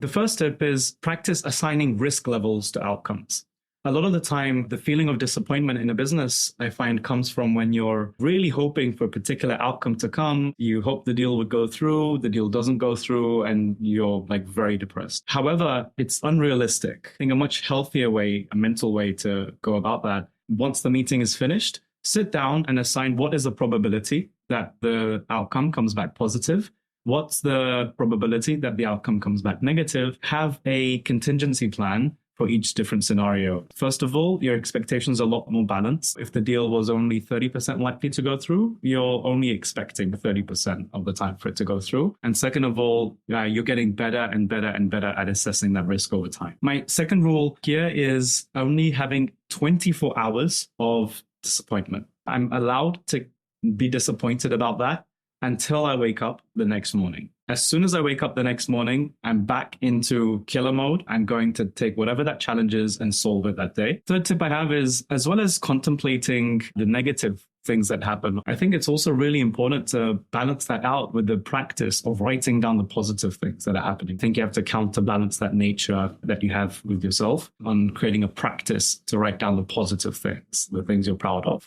The first tip is practice assigning risk levels to outcomes. A lot of the time, the feeling of disappointment in a business, I find, comes from when you're really hoping for a particular outcome to come. You hope the deal would go through, the deal doesn't go through, and you're like very depressed. However, it's unrealistic. I think a much healthier way, a mental way to go about that, once the meeting is finished, sit down and assign what is the probability that the outcome comes back positive. What's the probability that the outcome comes back negative? Have a contingency plan for each different scenario. First of all, your expectations are a lot more balanced. If the deal was only 30% likely to go through, you're only expecting 30% of the time for it to go through. And second of all, you're getting better and better and better at assessing that risk over time. My second rule here is only having 24 hours of disappointment. I'm allowed to be disappointed about that until I wake up the next morning. As soon as I wake up the next morning, I'm back into killer mode. I'm going to take whatever that challenge is and solve it that day. Third tip I have is, as well as contemplating the negative things that happen, I think it's also really important to balance that out with the practice of writing down the positive things that are happening. I think you have to counterbalance that nature that you have with yourself on creating a practice to write down the positive things, the things you're proud of.